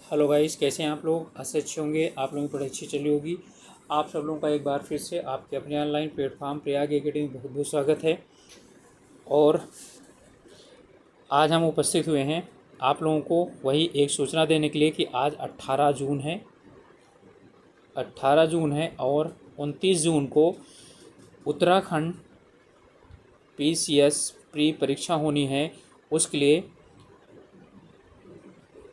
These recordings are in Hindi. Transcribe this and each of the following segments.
हेलो गाइस, कैसे हैं आप लोग? अच्छे अच्छे होंगे। आप लोगों की पढ़ाई अच्छी चली होगी। आप सब लोगों का एक बार फिर से आपके अपने ऑनलाइन प्लेटफॉर्म प्रयाग एकेडमी में बहुत बहुत स्वागत है। और आज हम उपस्थित हुए हैं आप लोगों को वही एक सूचना देने के लिए कि आज 18 जून है। 18 जून है और 29 जून को उत्तराखंड PCS प्री परीक्षा होनी है। उसके लिए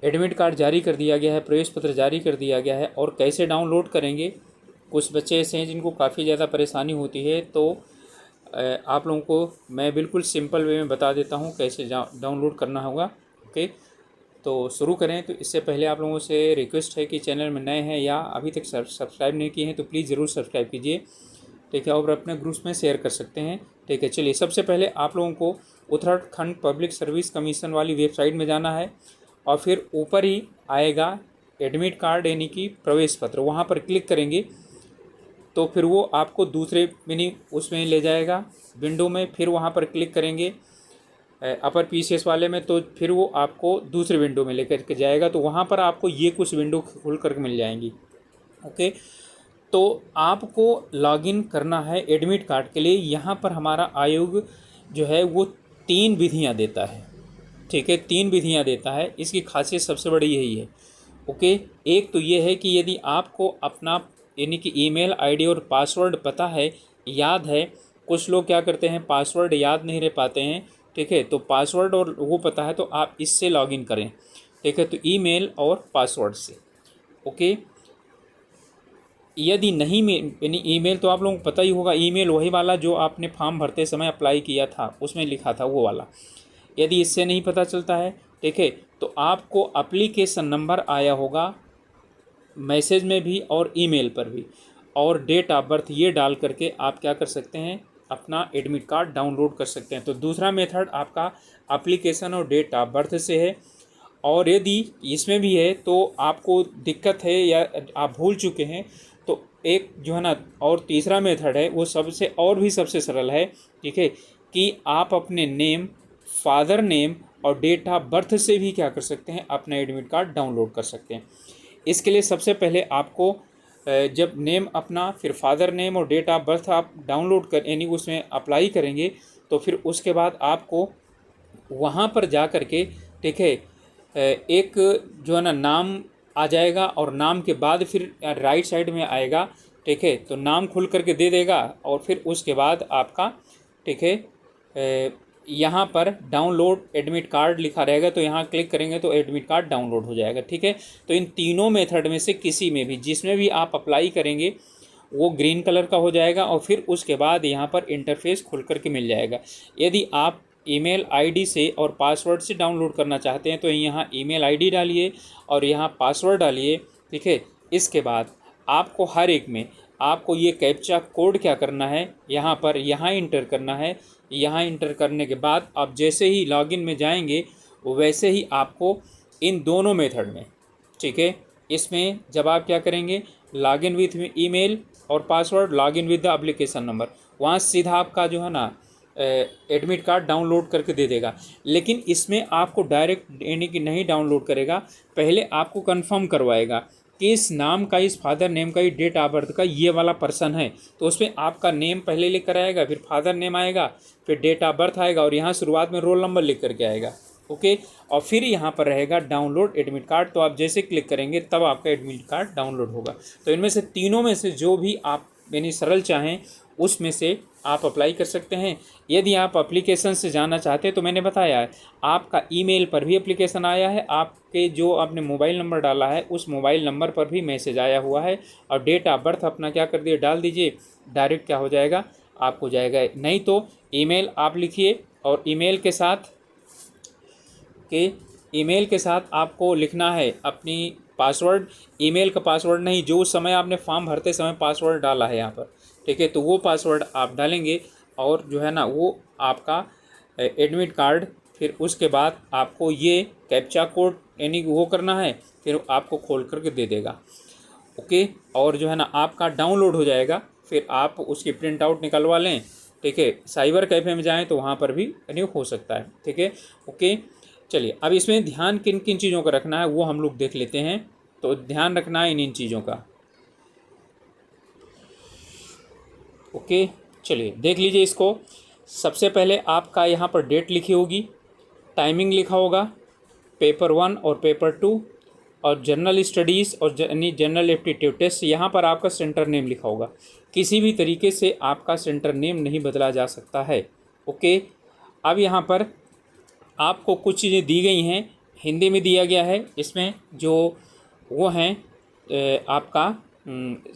एडमिट कार्ड जारी कर दिया गया है, प्रवेश पत्र जारी कर दिया गया है। और कैसे डाउनलोड करेंगे, कुछ बच्चे ऐसे हैं जिनको काफ़ी ज़्यादा परेशानी होती है, तो आप लोगों को मैं बिल्कुल सिंपल वे में बता देता हूँ कैसे डाउनलोड करना होगा। ओके, तो शुरू करें। तो इससे पहले आप लोगों से रिक्वेस्ट है कि चैनल में नए हैं या अभी तक सब्सक्राइब नहीं किए हैं तो प्लीज़ ज़रूर सब्सक्राइब कीजिए, ठीक है, और अपने ग्रुप्स में शेयर कर सकते हैं, ठीक है। चलिए, सबसे पहले आप लोगों को उत्तराखंड पब्लिक सर्विस कमीशन वाली वेबसाइट में जाना है और फिर ऊपर ही आएगा एडमिट कार्ड यानी कि प्रवेश पत्र, वहाँ पर क्लिक करेंगे तो फिर वो आपको दूसरे मिनी उसमें ले जाएगा विंडो में। फिर वहाँ पर क्लिक करेंगे अपर PCS वाले में, तो फिर वो आपको दूसरे विंडो में लेकर के जाएगा। तो वहाँ पर आपको ये कुछ विंडो खुल कर मिल जाएंगी। ओके, तो आपको लॉगिन करना है एडमिट कार्ड के लिए। यहाँ पर हमारा आयोग जो है वो 3 विधियाँ देता है, ठीक है, 3 विधियाँ देता है। इसकी खासियत सबसे बड़ी यही है। ओके, एक तो ये है कि यदि आपको अपना यानी कि ईमेल आईडी और पासवर्ड पता है, याद है। कुछ लोग क्या करते हैं, पासवर्ड याद नहीं रह पाते हैं, ठीक है, तो पासवर्ड और वो पता है तो आप इससे लॉगिन करें, ठीक है, तो ईमेल और पासवर्ड से। ओके, यदि नहीं यानी ईमेल तो आप लोगों को पता ही होगा, ईमेल वही वाला जो आपने फॉर्म भरते समय अप्लाई किया था उसमें लिखा था वो वाला। यदि इससे नहीं पता चलता है, ठीक है, तो आपको एप्लीकेशन नंबर आया होगा मैसेज में भी और ईमेल पर भी, और डेट ऑफ बर्थ ये डाल करके आप क्या कर सकते हैं, अपना एडमिट कार्ड डाउनलोड कर सकते हैं। तो दूसरा मेथड आपका एप्लीकेशन और डेट ऑफ बर्थ से है। और यदि इसमें भी है तो आपको दिक्कत है या आप भूल चुके हैं, तो एक जो है ना और तीसरा मेथड है वो सबसे सरल है, ठीक है, कि आप अपने नेम, फादर नेम और डेट ऑफ बर्थ से भी क्या कर सकते हैं, अपना एडमिट कार्ड डाउनलोड कर सकते हैं। इसके लिए सबसे पहले आपको जब नेम अपना, फिर फादर नेम और डेट ऑफ बर्थ आप डाउनलोड कर यानी उसमें अप्लाई करेंगे, तो फिर उसके बाद आपको वहाँ पर जा कर के, ठीक है, एक जो है ना नाम आ जाएगा और नाम के बाद फिर राइट साइड में आएगा, ठीक है, तो नाम खुल करके दे देगा और फिर उसके बाद आपका, ठीक है, यहाँ पर डाउनलोड एडमिट कार्ड लिखा रहेगा, तो यहाँ क्लिक करेंगे तो एडमिट कार्ड डाउनलोड हो जाएगा, ठीक है। तो इन तीनों मेथड में से किसी में भी, जिसमें भी आप अप्लाई करेंगे वो ग्रीन कलर का हो जाएगा और फिर उसके बाद यहाँ पर इंटरफेस खुल करके मिल जाएगा। यदि आप ईमेल आईडी से और पासवर्ड से डाउनलोड करना चाहते हैं तो यहाँ ईमेल आईडी डालिए और यहाँ पासवर्ड डालिए, ठीक है। इसके बाद आपको हर एक में आपको ये कैप्चा कोड क्या करना है, यहाँ इंटर करना है। यहाँ इंटर करने के बाद आप जैसे ही लॉगिन में जाएंगे वैसे ही आपको इन दोनों मेथड में, ठीक है, इसमें जब आप क्या करेंगे, लॉगिन विथ ईमेल और password, login with the application number, वहाँ सीधा आपका जो है ना एडमिट कार्ड डाउनलोड करके दे देगा। लेकिन इसमें आपको डायरेक्ट यानी कि नहीं डाउनलोड करेगा, पहले आपको कंफर्म करवाएगा कि इस नाम का, इस फादर नेम का, इस डेट ऑफ बर्थ का ये वाला पर्सन है। तो उसमें आपका नेम पहले लिख कर आएगा, फिर फादर नेम आएगा, फिर डेट ऑफ बर्थ आएगा और यहाँ शुरुआत में रोल नंबर लिख करके आएगा। ओके, और फिर यहाँ पर रहेगा डाउनलोड एडमिट कार्ड, तो आप जैसे क्लिक करेंगे तब आपका एडमिट कार्ड डाउनलोड होगा। तो इनमें से तीनों में से जो भी आप यानी सरल चाहें उसमें से आप अप्लाई कर सकते हैं। यदि आप एप्लीकेशन से जाना चाहते हैं तो मैंने बताया है, आपका ईमेल पर भी एप्लीकेशन आया है, आपके जो आपने मोबाइल नंबर डाला है उस मोबाइल नंबर पर भी मैसेज आया हुआ है, और डेट ऑफ बर्थ अपना क्या कर दिए, डाल दीजिए, डायरेक्ट क्या हो जाएगा, आपको जाएगा। नहीं तो ईमेल आप लिखिए और ईमेल के साथ आपको लिखना है अपनी पासवर्ड। ईमेल का पासवर्ड नहीं, जो उस समय आपने फॉर्म भरते समय पासवर्ड डाला है यहाँ पर, ठीक है, तो वो पासवर्ड आप डालेंगे और जो है ना वो आपका एडमिट कार्ड, फिर उसके बाद आपको ये कैप्चा कोड यानी वो करना है, फिर आपको खोल करके दे देगा। ओके, और जो है ना आपका डाउनलोड हो जाएगा, फिर आप उसकी प्रिंट आउट निकलवा लें, ठीक है। साइबर कैफ़े में जाएं तो वहाँ पर भी यानी हो सकता है, ठीक है। ओके, चलिए अब इसमें ध्यान किन किन चीज़ों का रखना है वो हम लोग देख लेते हैं। तो ध्यान रखना है इन चीज़ों का। ओके, चलिए देख लीजिए इसको। सबसे पहले आपका यहाँ पर डेट लिखी होगी, टाइमिंग लिखा होगा, पेपर 1 और पेपर 2 और जनरल स्टडीज़ और जनरल एप्टीट्यूड टेस्ट। यहाँ पर आपका सेंटर नेम लिखा होगा। किसी भी तरीके से आपका सेंटर नेम नहीं बदला जा सकता है। ओके, अब यहाँ पर आपको कुछ चीज़ें दी गई हैं, हिंदी में दिया गया है। इसमें जो वो हैं आपका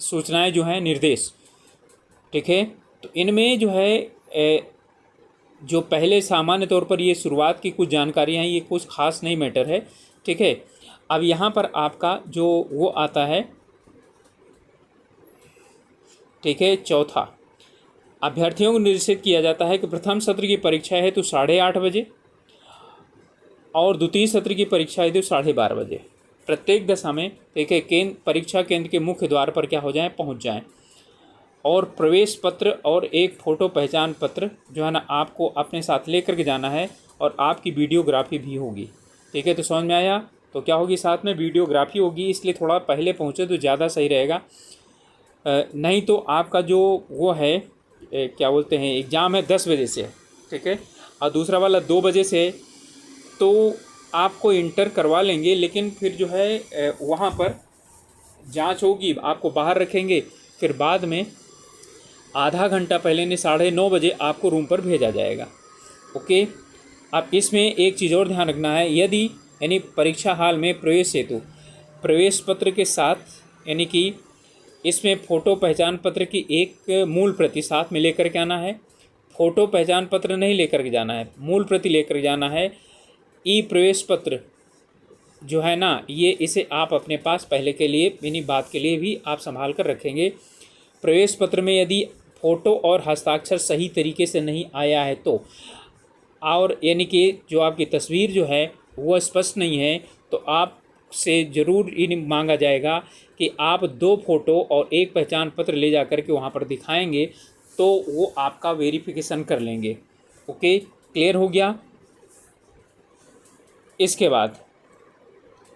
सूचनाएं जो हैं, निर्देश, ठीक है। तो इनमें जो है जो पहले सामान्य तौर पर ये शुरुआत की कुछ जानकारियाँ हैं, ये कुछ खास नहीं मैटर है, ठीक है। अब यहाँ पर आपका जो वो आता है, ठीक है, चौथा, अभ्यर्थियों को निर्देशित किया जाता है कि प्रथम सत्र की परीक्षा है तो 8:30 बजे और द्वितीय सत्र की परीक्षा है तो 12:30 बजे प्रत्येक दशा में, ठीक है, परीक्षा केंद्र के मुख्य द्वार पर क्या हो जाएं, पहुंच जाएं। और प्रवेश पत्र और एक फ़ोटो पहचान पत्र जो है ना आपको अपने साथ लेकर के जाना है, और आपकी वीडियोग्राफी भी होगी, ठीक है। तो समझ में आया? तो क्या होगी, साथ में वीडियोग्राफी होगी, इसलिए थोड़ा पहले पहुँचे तो ज़्यादा सही रहेगा। नहीं तो आपका जो वो है क्या बोलते हैं, एग्ज़ाम है 10 बजे से, ठीक है, और दूसरा वाला 2 बजे से, तो आपको इंटर करवा लेंगे, लेकिन फिर जो है वहाँ पर जांच होगी, आपको बाहर रखेंगे, फिर बाद में आधा घंटा पहले ने 9:30 बजे आपको रूम पर भेजा जाएगा। ओके, अब इसमें एक चीज़ और ध्यान रखना है, यदि यानी परीक्षा हॉल में प्रवेश हेतु प्रवेश पत्र के साथ, यानी कि इसमें फ़ोटो पहचान पत्र की एक मूल प्रति साथ में लेकर के आना है। फ़ोटो पहचान पत्र नहीं लेकर के जाना है, मूल प्रति लेकर के जाना है। ई प्रवेश पत्र जो है ना, ये इसे आप अपने पास पहले के लिए यानी बात के लिए भी आप संभाल कर रखेंगे। प्रवेश पत्र में यदि फ़ोटो और हस्ताक्षर सही तरीके से नहीं आया है तो, और यानी कि जो आपकी तस्वीर जो है वो स्पष्ट नहीं है, तो आपसे ज़रूर ये मांगा जाएगा कि आप 2 फ़ोटो और 1 पहचान पत्र ले जा कर के वहाँ पर दिखाएंगे, तो वो आपका वेरिफिकेशन कर लेंगे। ओके, क्लियर हो गया? इसके बाद,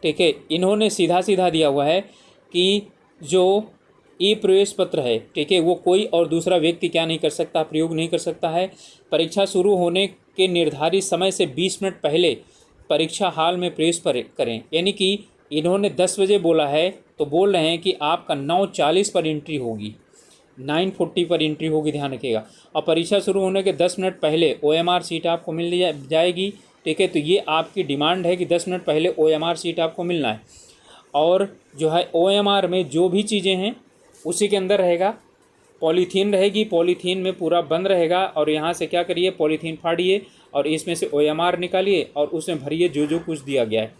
ठीक है, इन्होंने सीधा सीधा दिया हुआ है कि जो ई प्रवेश पत्र है, ठीक है, वो कोई और दूसरा व्यक्ति क्या नहीं कर सकता, प्रयोग नहीं कर सकता है। परीक्षा शुरू होने के निर्धारित समय से 20 मिनट पहले परीक्षा हॉल में प्रवेश करें। यानी कि इन्होंने 10 बजे बोला है, तो बोल रहे हैं कि आपका 9:40 पर एंट्री होगी, 9:40 पर एंट्री होगी, ध्यान रखिएगा। और परीक्षा शुरू होने के 10 मिनट पहले OMR सीट आपको मिल जाएगी, ठीक है। तो ये आपकी डिमांड है कि 10 मिनट पहले OMR सीट आपको मिलना है। और जो है OMR में जो भी चीज़ें हैं उसी के अंदर रहेगा, पॉलीथीन रहेगी, पॉलीथीन में पूरा बंद रहेगा, और यहाँ से क्या करिए, पॉलीथीन फाड़िए और इसमें से OMR निकालिए और उसमें भरिए जो कुछ दिया गया है।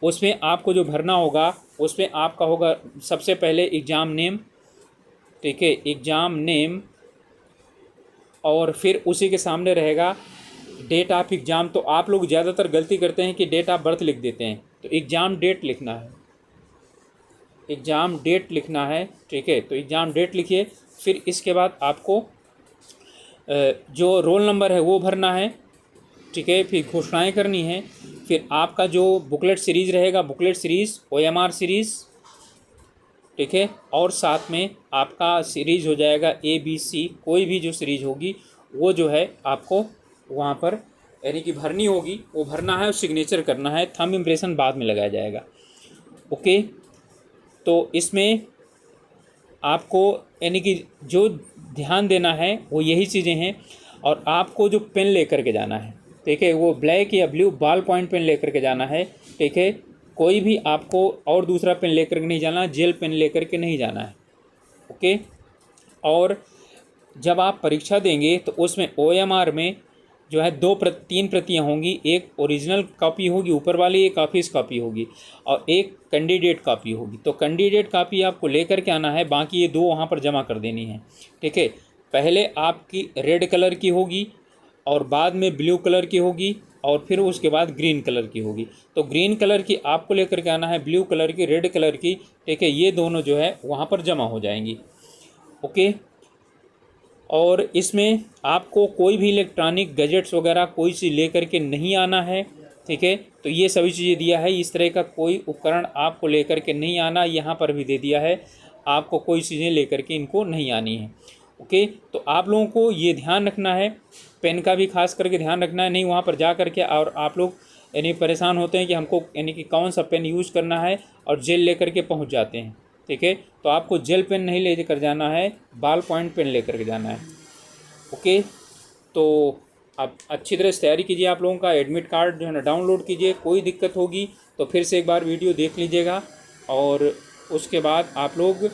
उसमें आपको जो भरना होगा, उसमें आपका होगा सबसे पहले एग्ज़ाम नेम, ठीक है, एग्ज़ाम नेम, और फिर उसी के सामने रहेगा डेट ऑफ एग्ज़ाम। तो आप लोग ज़्यादातर गलती करते हैं कि डेट ऑफ बर्थ लिख देते हैं, तो एग्ज़ाम डेट लिखना है, एग्ज़ाम डेट लिखना है, ठीक है। तो एग्ज़ाम डेट लिखिए। फिर इसके बाद आपको जो रोल नंबर है वो भरना है, ठीक है। फिर घोषणाएं करनी है। फिर आपका जो बुकलेट सीरीज़ रहेगा, बुकलेट सीरीज़ OMR सीरीज़, ठीक है, और साथ में आपका सीरीज़ हो जाएगा ABC, कोई भी जो सीरीज़ होगी वो जो है आपको वहाँ पर यानी कि भरनी होगी, वो भरना है और सिग्नेचर करना है। थंब इम्प्रेशन बाद में लगाया जाएगा। ओके, तो इसमें आपको यानी कि जो ध्यान देना है वो यही चीज़ें हैं। और आपको जो पेन लेकर के जाना है, ठीक है, वो ब्लैक या ब्लू बॉल पॉइंट पेन लेकर के जाना है, ठीक है। कोई भी आपको और दूसरा पेन लेकर के नहीं जाना, जेल पेन लेकर के नहीं जाना है। ओके, और जब आप परीक्षा देंगे तो उसमें OMR में जो है 3 प्रतियाँ होंगी, एक ओरिजिनल कॉपी होगी ऊपर वाली, एक ऑफिस कॉपी होगी, और एक कैंडिडेट कॉपी होगी। तो कैंडिडेट कॉपी आपको लेकर के आना है, बाकी ये 2 वहाँ पर जमा कर देनी है, ठीक है। पहले आपकी रेड कलर की होगी और बाद में ब्लू कलर की होगी और फिर उसके बाद ग्रीन कलर की होगी। तो ग्रीन कलर की आपको लेकर के आना है, ब्लू कलर की, रेड कलर की, ठीक है, ये दोनों जो है वहाँ पर जमा हो जाएंगी। ओके, और इसमें आपको कोई भी इलेक्ट्रॉनिक गैजेट्स वगैरह कोई चीज़ लेकर के नहीं आना है, ठीक है। तो ये सभी चीज़ें दिया है, इस तरह का कोई उपकरण आपको लेकर के नहीं आना, यहाँ पर भी दे दिया है आपको कोई चीज़ें लेकर के इनको नहीं आनी है। ओके, तो आप लोगों को ये ध्यान रखना है, पेन का भी खास करके ध्यान रखना है, नहीं वहाँ पर जा करके और आप लोग यानी परेशान होते हैं कि हमको यानी कि कौन सा पेन यूज़ करना है और जेल लेकर के पहुँच जाते हैं। ठीक है, तो आपको जेल पेन नहीं ले कर जाना है, बॉल पॉइंट पेन लेकर के जाना है। ओके, तो आप अच्छी तरह से तैयारी कीजिए। आप लोगों का एडमिट कार्ड जो है ना डाउनलोड कीजिए, कोई दिक्कत होगी तो फिर से एक बार वीडियो देख लीजिएगा और उसके बाद आप लोग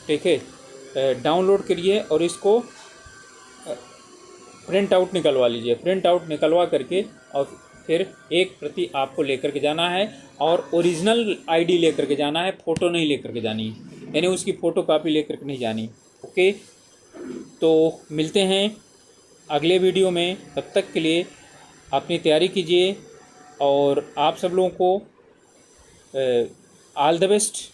ठीक है डाउनलोड करिए और इसको प्रिंट आउट निकलवा लीजिए। प्रिंट आउट निकलवा करके और फिर एक प्रति आपको लेकर के जाना है और ओरिजिनल आईडी लेकर के जाना है, फ़ोटो नहीं लेकर के जानी है, यानी उसकी फ़ोटो कापी लेकर के नहीं जानी। ओके, तो मिलते हैं अगले वीडियो में, तब तक के लिए अपनी तैयारी कीजिए और आप सब लोगों को ऑल द बेस्ट।